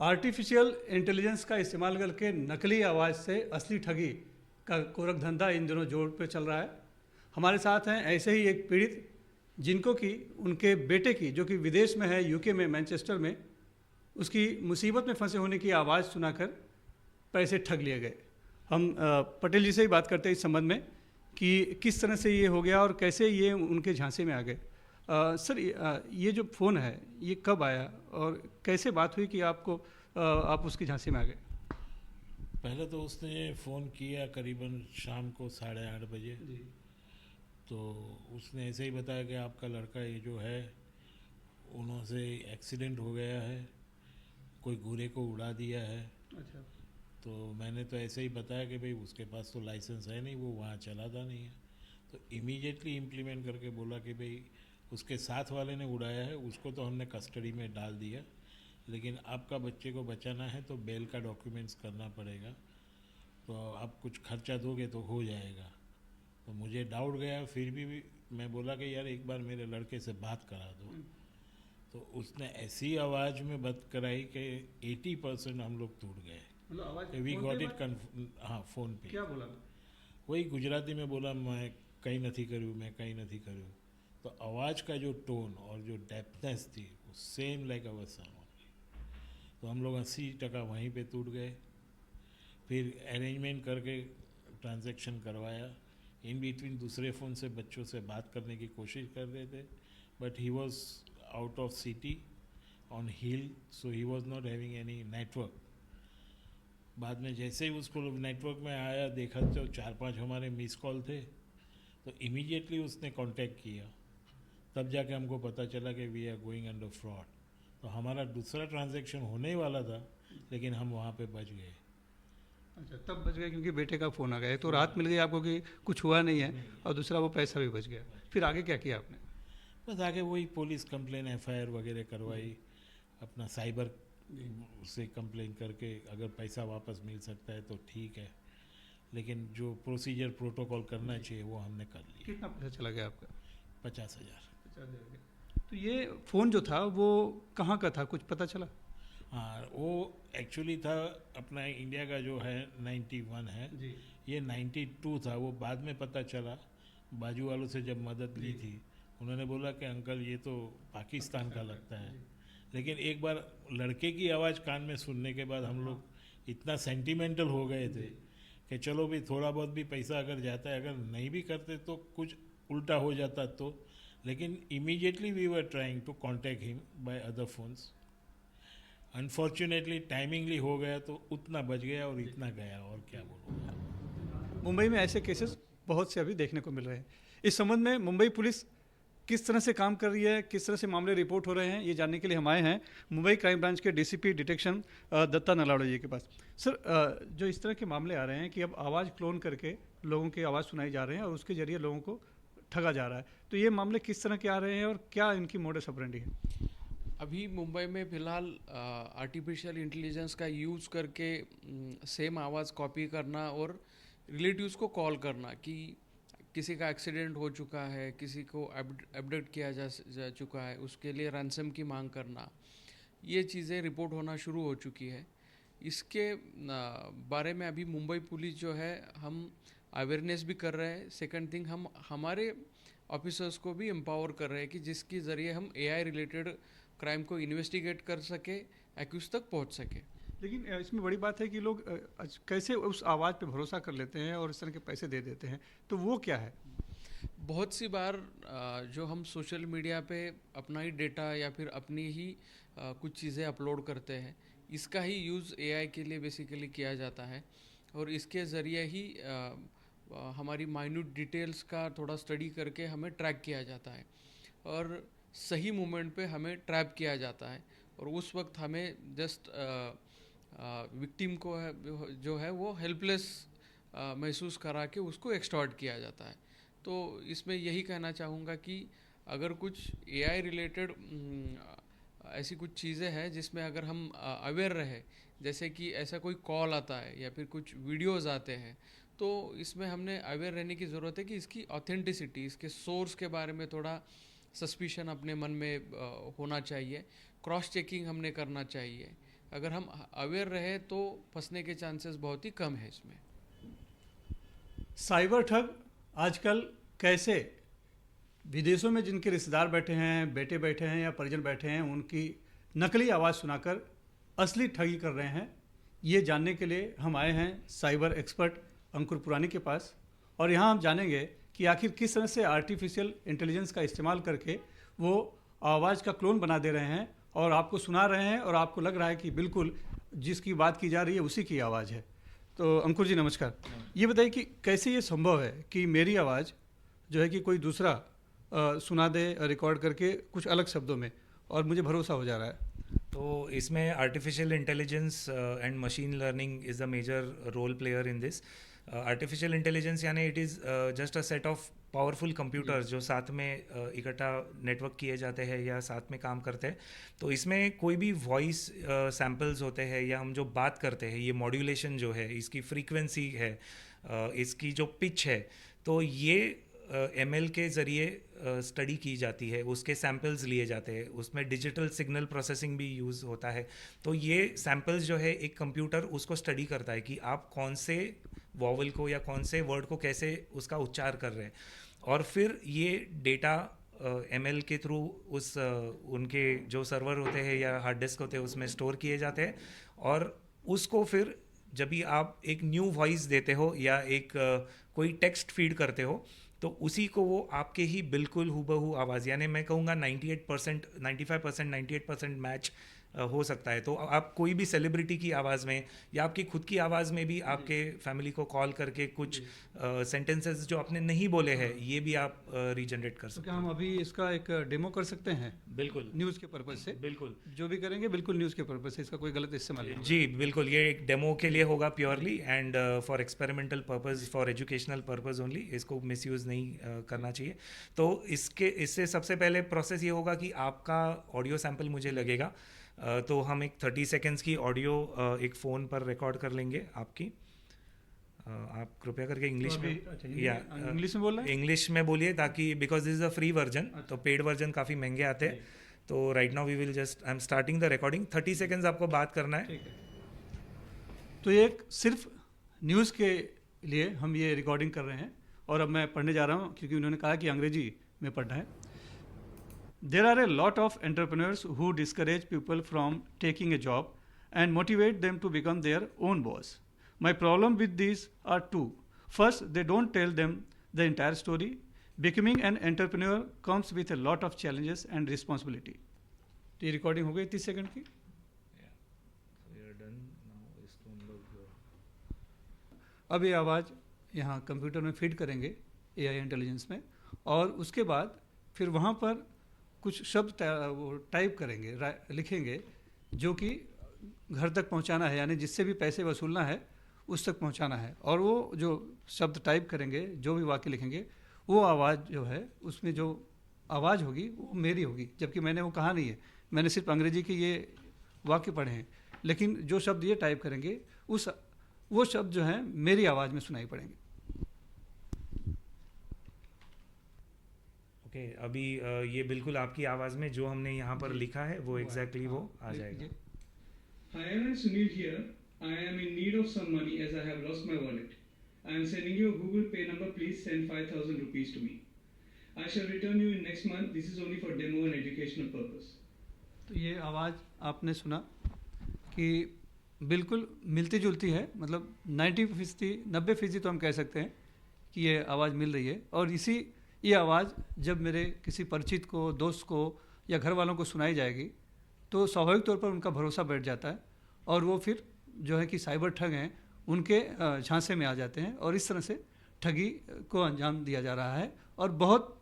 Artificial intelligence का इस्तेमाल करके नकली आवाज़ से असली ठगी का गोरख धंधा इन दिनों जोर पे चल रहा है। हमारे साथ हैं ऐसे ही एक पीड़ित जिनको कि उनके बेटे की, जो कि विदेश में है, यूके में, मैनचेस्टर में, उसकी मुसीबत में फंसे होने की आवाज़ सुनाकर पैसे ठग लिए गए। हम पटेल जी से ही बात करते हैं इस संबंध में कि किस तरह से ये हो गया और कैसे ये उनके झांसे में आ गए। सर, ये जो फ़ोन है ये कब आया और कैसे बात हुई कि आप उसकी झांसे में आ गए? पहले तो उसने फ़ोन किया करीबन शाम को 8:30 बजे। जी। तो उसने ऐसे ही बताया कि आपका लड़का ये जो है उन्होंने एक्सीडेंट हो गया है, कोई घोड़े को उड़ा दिया है। अच्छा। तो मैंने तो ऐसे ही बताया कि भाई उसके पास तो लाइसेंस है नहीं, वो वहाँ चलाता नहीं है। तो इमीडिएटली इम्प्लीमेंट करके बोला कि भाई उसके साथ वाले ने उड़ाया है, उसको तो हमने कस्टडी में डाल दिया, लेकिन आपका बच्चे को बचाना है तो बेल का डॉक्यूमेंट्स करना पड़ेगा, तो आप कुछ खर्चा दोगे तो हो जाएगा। तो मुझे डाउट गया, फिर भी मैं बोला कि यार एक बार मेरे लड़के से बात करा दो। तो उसने ऐसी आवाज़ में बात कराई कि 80% हम लोग टूट गए। मतलब आवाज़ वी फ़ोन पे गॉट इट बात हाँ, फ़ोन पे क्या बोला? वही गुजराती में बोला, मैं कहीं नहीं करूँ, मैं कहीं नहीं करूँ। तो आवाज़ का जो टोन और जो डेप्थनेस थी वो सेम लाइक अवर सन। तो हम लोग 80% वहीं पे टूट गए। फिर अरेंजमेंट करके ट्रांजैक्शन करवाया। इन बिटवीन दूसरे फ़ोन से बच्चों से बात करने की कोशिश कर रहे थे, but he was out of city on hill, so he was not having any network. बाद में जैसे ही उसको नेटवर्क में आया, देखा तो 4-5 हमारे मिस कॉल थे, तो इमीडिएटली उसने कांटेक्ट किया। तब जाके हमको पता चला कि we are going under fraud. तो हमारा दूसरा ट्रांजैक्शन होने ही वाला था, लेकिन हम वहाँ पे बच गए। अच्छा, तब बच गए क्योंकि बेटे का फ़ोन आ गया। तो राहत मिल गई आपको कि कुछ हुआ नहीं है, और दूसरा वो पैसा भी बच गया। फिर आगे क्या किया आपने? बस आगे वही पुलिस कंप्लेन, एफआईआर वगैरह करवाई, अपना साइबर से कंप्लेन करके अगर पैसा वापस मिल सकता है तो ठीक है, लेकिन जो प्रोसीजर प्रोटोकॉल करना चाहिए वो हमने कर लिया। कितना पैसा चला गया आपका? 50,000। 50,000 का। तो ये फ़ोन जो था वो कहाँ का था, कुछ पता चला? हाँ, वो एक्चुअली था अपना इंडिया का जो है 91 है, जी। ये 92 था। वो बाद में पता चला, बाजू वालों से जब मदद ली थी, उन्होंने बोला कि अंकल ये तो पाकिस्तान का लगता है। लेकिन एक बार लड़के की आवाज़ कान में सुनने के बाद हम लोग इतना सेंटिमेंटल हो गए थे कि चलो भी थोड़ा बहुत भी पैसा अगर जाता है, अगर नहीं भी करते तो कुछ उल्टा हो जाता तो। लेकिन immediately we were trying to contact him by other phones. Unfortunately timingly हो गया तो उतना बच गया और इतना गया, और क्या बोलूँगा। मुंबई में ऐसे केसेस बहुत से अभी देखने को मिल रहे हैं। इस संबंध में मुंबई पुलिस किस तरह से काम कर रही है, किस तरह से मामले रिपोर्ट हो रहे हैं, ये जानने के लिए हम आए हैं मुंबई क्राइम ब्रांच के डीसीपी डिटेक्शन दत्ता नलावड़े जी के पास। सर, जो इस तरह के मामले आ रहे हैं कि अब आवाज़ क्लोन करके लोगों की आवाज़ सुनाई जा रहे हैं और उसके जरिए लोगों को ठगा जा रहा है, तो ये मामले किस तरह के आ रहे हैं और क्या इनकी मोडस ऑपरेंडी है? अभी मुंबई में फ़िलहाल आर्टिफिशियल इंटेलिजेंस का यूज़ करके सेम आवाज़ कॉपी करना और रिलेटिव्स को कॉल करना कि किसी का एक्सीडेंट हो चुका है, किसी को एबडक्ट किया जा चुका है, उसके लिए रैंसम की मांग करना, ये चीज़ें रिपोर्ट होना शुरू हो चुकी है। इसके बारे में अभी मुंबई पुलिस जो है, हम अवेयरनेस भी कर रहे हैं। सेकंड थिंग, हम हमारे ऑफिसर्स को भी एम्पावर कर रहे हैं कि जिसके ज़रिए हम एआई रिलेटेड क्राइम को इन्वेस्टिगेट कर सके, एक्यूज तक पहुंच सके। लेकिन इसमें बड़ी बात है कि लोग कैसे उस आवाज़ पे भरोसा कर लेते हैं और इस तरह के पैसे दे देते हैं, तो वो क्या है? बहुत सी बार जो हम सोशल मीडिया पे अपना ही डेटा या फिर अपनी ही कुछ चीज़ें अपलोड करते हैं, इसका ही यूज़ एआई के लिए बेसिकली किया जाता है और इसके ज़रिए ही हमारी माइन्यूट डिटेल्स का थोड़ा स्टडी करके हमें ट्रैक किया जाता है और सही मोमेंट पे हमें ट्रैप किया जाता है और उस वक्त हमें जस्ट विक्टिम को जो है वो हेल्पलेस महसूस करा के उसको एक्सटॉर्ट किया जाता है। तो इसमें यही कहना चाहूँगा कि अगर कुछ एआई रिलेटेड ऐसी कुछ चीज़ें हैं जिसमें अगर हम अवेयर रहे, जैसे कि ऐसा कोई कॉल आता है या फिर कुछ वीडियोस आते हैं, तो इसमें हमने अवेयर रहने की ज़रूरत है कि इसकी ऑथेंटिसिटी, इसके सोर्स के बारे में थोड़ा सस्पिशन अपने मन में होना चाहिए। क्रॉस चेकिंग हमने करना चाहिए। अगर हम अवेयर रहे तो फंसने के चांसेस बहुत ही कम है इसमें। साइबर ठग आजकल कैसे विदेशों में जिनके रिश्तेदार बैठे हैं, बेटे बैठे हैं या परिजन बैठे हैं, उनकी नकली आवाज़ सुनाकर असली ठगी कर रहे हैं, ये जानने के लिए हम आए हैं साइबर एक्सपर्ट अंकुर पुरानी के पास। और यहाँ हम जानेंगे कि आखिर किस तरह से आर्टिफिशियल इंटेलिजेंस का इस्तेमाल करके वो आवाज़ का क्लोन बना दे रहे हैं और आपको सुना रहे हैं और आपको लग रहा है कि बिल्कुल जिसकी बात की जा रही है उसी की आवाज़ है। तो अंकुर जी नमस्कार। ये बताइए कि कैसे ये संभव है कि मेरी आवाज़ जो है कि कोई दूसरा सुना दे रिकॉर्ड करके कुछ अलग शब्दों में, और मुझे भरोसा हो जा रहा है। तो इसमें artificial intelligence and machine learning is the major role player in this. Artificial intelligence यानी it is just a set of powerful computers जो साथ में इकट्ठा नेटवर्क किए जाते हैं या साथ में काम करते हैं। तो इसमें कोई भी वॉइस सैम्पल्स होते हैं या हम जो बात करते हैं, ये मॉड्यूलेशन जो है, इसकी फ्रीक्वेंसी है, इसकी जो पिच है, तो ये ML के ज़रिए स्टडी की जाती है, उसके सैम्पल्स लिए जाते हैं, उसमें डिजिटल सिग्नल प्रोसेसिंग भी यूज़ होता है। तो ये सैम्पल्स जो है एक कंप्यूटर उसको स्टडी करता है कि आप कौन से वॉवल को या कौन से वर्ड को कैसे उसका उच्चार कर रहे हैं, और फिर ये डेटा ML के थ्रू उस उनके जो सर्वर होते हैं या हार्ड डिस्क होते हैं उसमें स्टोर किए जाते हैं, और उसको फिर जब भी आप एक न्यू वॉइस देते हो या एक कोई टेक्स्ट फीड करते हो, तो उसी को वो आपके ही बिल्कुल हूबहू आवाज़, यानी मैं कहूँगा 98%, 95%, 98% मैच हो सकता है। तो आप कोई भी सेलिब्रिटी की आवाज़ में या आपकी खुद की आवाज़ में भी आपके फैमिली को कॉल करके कुछ सेंटेंसेस जो आपने नहीं बोले हैं ये भी आप रीजनरेट कर तो सकते क्या हम अभी इसका एक डेमो कर सकते हैं? हैं। बिल्कुल न्यूज़ के पर्पज़ से बिल्कुल जो भी करेंगे बिल्कुल न्यूज़ के पर्पज़ से, इसका कोई गलत इस्तेमाल नहीं। जी बिल्कुल, ये एक डेमो के लिए होगा purely and for experimental purpose, for educational purpose only. इसको मिसयूज़ नहीं करना चाहिए। तो इससे सबसे पहले प्रोसेस ये होगा कि आपका ऑडियो सैंपल मुझे लगेगा, तो हम एक 30 सेकेंड्स की ऑडियो एक फ़ोन पर रिकॉर्ड कर लेंगे आपकी। आप कृपया करके इंग्लिश में या इंग्लिश में बोल रहे हैं? इंग्लिश में बोलिए, ताकि because this is a free version, तो पेड वर्जन काफ़ी महंगे आते हैं। तो right now we will just, I am starting the recording. 30 seconds आपको बात करना है। ठीक है। तो ये एक सिर्फ न्यूज़ के लिए हम ये रिकॉर्डिंग कर रहे हैं, और अब मैं पढ़ने जा रहा हूँ क्योंकि उन्होंने कहा कि अंग्रेजी में पढ़ना है। There are a lot of entrepreneurs who discourage people from taking a job and motivate them to become their own boss. My problem with these are two. First, they don't tell them the entire story. Becoming an entrepreneur comes with a lot of challenges and responsibility. तो ये recording हो गई 30 second की। अब ये आवाज़ यहाँ computer में फीड करेंगे AI इंटेलिजेंस में, और उसके बाद फिर वहाँ पर कुछ शब्द वो टाइप करेंगे, लिखेंगे, जो कि घर तक पहुंचाना है, यानी जिससे भी पैसे वसूलना है उस तक पहुंचाना है। और वो जो शब्द टाइप करेंगे, जो भी वाक्य लिखेंगे, वो आवाज़ जो है उसमें जो आवाज़ होगी वो मेरी होगी, जबकि मैंने वो कहा नहीं है, मैंने सिर्फ अंग्रेजी के ये वाक्य पढ़े हैं। लेकिन जो शब्द ये टाइप करेंगे वो शब्द जो हैं मेरी आवाज़ में सुनाई पड़ेंगे। ओके, अभी ये बिल्कुल आपकी आवाज़ में जो हमने यहाँ पर लिखा है वो एग्जैक्टली वो आ जाएगा। Hi, I am Sunil here. I am in need of some money as I have lost my wallet. I am sending you a Google Pay number. Please send 5,000 rupees to me. I shall return you in next month. This is only for demo and educational purpose. तो ये आवाज़ आपने सुना कि बिल्कुल मिलती जुलती है, मतलब 90% तो हम कह सकते हैं कि ये आवाज़ मिल रही है। और ये आवाज़ जब मेरे किसी परिचित को, दोस्त को या घर वालों को सुनाई जाएगी तो स्वाभाविक तौर पर उनका भरोसा बैठ जाता है, और वो फिर जो है कि साइबर ठग हैं उनके झांसे में आ जाते हैं, और इस तरह से ठगी को अंजाम दिया जा रहा है, और बहुत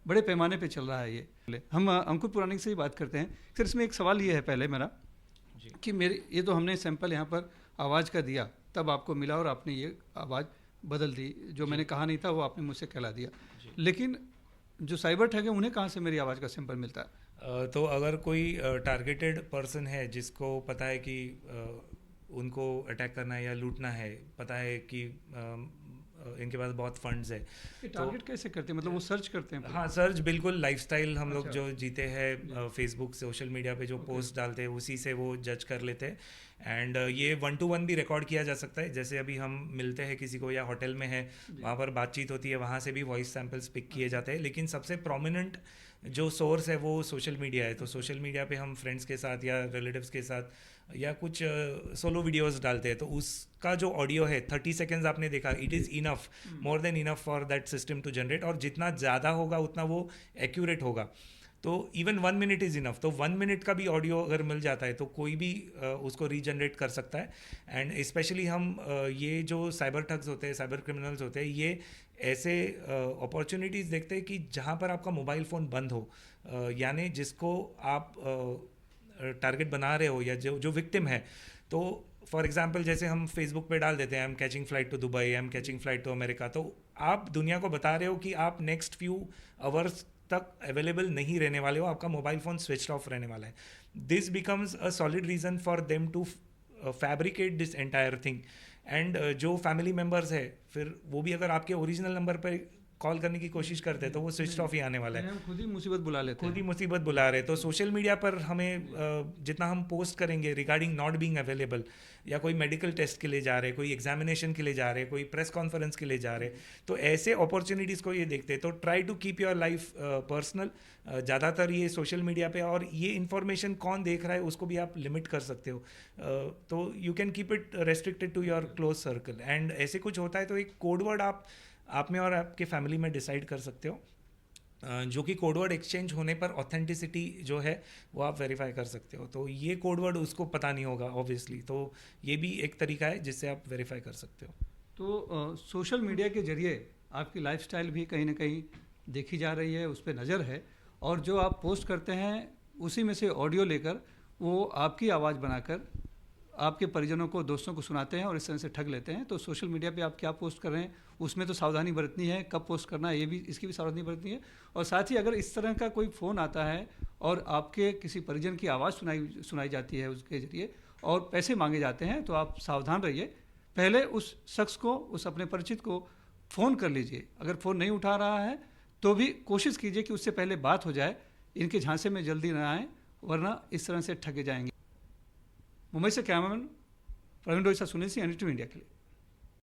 बड़े पैमाने पे चल रहा है ये। हम अंकुर पुरानी से ही बात करते हैं। सर, इसमें एक सवाल ये है पहले मेरा कि मेरे ये तो हमने सैंपल यहाँ पर आवाज़ का दिया, तब आपको मिला और आपने ये आवाज़ बदल दी, जो मैंने कहा नहीं था वो आपने मुझसे कहला दिया। लेकिन जो साइबर ठग है उन्हें कहाँ से मेरी आवाज़ का सैंपल मिलता है? तो अगर कोई टारगेटेड पर्सन है जिसको पता है कि उनको अटैक करना है या लूटना है, पता है कि इनके पास बहुत फंड्स है। ये टारगेट कैसे करते हैं, मतलब वो सर्च करते हैं? हाँ सर्च, बिल्कुल लाइफस्टाइल हम लोग अच्छा। जो जीते हैं फेसबुक सोशल मीडिया पे जो पोस्ट डालते हैं उसी से वो जज कर लेते हैं। एंड ये 1 to 1 भी रिकॉर्ड किया जा सकता है, जैसे अभी हम मिलते हैं किसी को या होटल में है वहाँ पर बातचीत होती है, वहाँ से भी वॉइस सैम्पल्स पिक किए जाते हैं। लेकिन सबसे प्रोमिनेंट जो सोर्स है वो सोशल मीडिया है। तो सोशल मीडिया पे हम फ्रेंड्स के साथ या रिलेटिव्स के साथ या कुछ सोलो वीडियोस डालते हैं, तो उसका जो ऑडियो है 30 सेकेंड्स आपने देखा, it is enough, more than enough for that system to generate. और जितना ज़्यादा होगा उतना वो एक्यूरेट होगा। तो इवन 1 मिनट इज़ इनफ। तो 1 मिनट का भी ऑडियो अगर मिल जाता है तो कोई भी उसको रीजनरेट कर सकता है। एंड स्पेशली हम ये जो साइबर ठग्स होते हैं, साइबर क्रिमिनल्स होते हैं, ये ऐसे अपॉर्चुनिटीज़ देखते हैं कि जहाँ पर आपका मोबाइल फ़ोन बंद हो, यानी जिसको आप टारगेट बना रहे हो या जो विक्टिम है। तो फॉर एग्जांपल जैसे हम फेसबुक पे डाल देते हैं I am catching flight to Dubai, I am catching flight to America, तो आप दुनिया को बता रहे हो कि आप नेक्स्ट फ्यू आवर्स तक अवेलेबल नहीं रहने वाले हो, आपका मोबाइल फ़ोन स्विच ऑफ रहने वाला है। This becomes a solid reason for them to fabricate this entire thing. And जो फैमिली मेम्बर्स है फिर वो भी अगर आपके ओरिजिनल नंबर पर कॉल करने की कोशिश करते हैं तो वो स्विच ऑफ ही आने वाला है। हम खुद ही मुसीबत बुला लेते हैं। खुद ही मुसीबत बुला रहे। तो सोशल मीडिया पर हमें जितना हम पोस्ट करेंगे रिगार्डिंग नॉट बीइंग अवेलेबल, या कोई मेडिकल टेस्ट के लिए जा रहे, कोई एग्जामिनेशन के लिए जा रहे, कोई प्रेस कॉन्फ्रेंस के लिए जा रहे, तो ऐसे अपॉर्चुनिटीज़ को ये देखते हैं। तो try to keep your life personal. ज़्यादातर ये सोशल मीडिया पे, और ये इन्फॉर्मेशन कौन देख रहा है उसको भी आप लिमिट कर सकते हो। तो you can keep it restricted to your close circle. And ऐसे कुछ होता है तो एक कोड वर्ड आप में और आपके फैमिली में डिसाइड कर सकते हो, जो कि कोडवर्ड एक्सचेंज होने पर ऑथेंटिसिटी जो है वो आप वेरीफाई कर सकते हो। तो ये कोडवर्ड उसको पता नहीं होगा ऑब्वियसली, तो ये भी एक तरीका है जिससे आप वेरीफाई कर सकते हो। तो सोशल मीडिया के जरिए आपकी लाइफस्टाइल भी कहीं ना कहीं देखी जा रही है, उस पर नज़र है, और जो आप पोस्ट करते हैं उसी में से ऑडियो लेकर वो आपकी आवाज़ बनाकर आपके परिजनों को, दोस्तों को सुनाते हैं और इस तरह से ठग लेते हैं। तो सोशल मीडिया पे आप क्या पोस्ट कर रहे हैं उसमें तो सावधानी बरतनी है, कब पोस्ट करना है ये भी, इसकी भी सावधानी बरतनी है। और साथ ही अगर इस तरह का कोई फ़ोन आता है और आपके किसी परिजन की आवाज़ सुनाई जाती है उसके ज़रिए और पैसे मांगे जाते हैं, तो आप सावधान रहिए। पहले उस शख्स को, उस अपने परिचित को फ़ोन कर लीजिए। अगर फ़ोन नहीं उठा रहा है तो भी कोशिश कीजिए कि उससे पहले बात हो जाए, इनके झांसे में जल्दी ना आए, वरना इस तरह से ठगे जाएंगे। मुंबई से cameraman Praveen Rohit, Sunil Singh, NDTV India के लिए।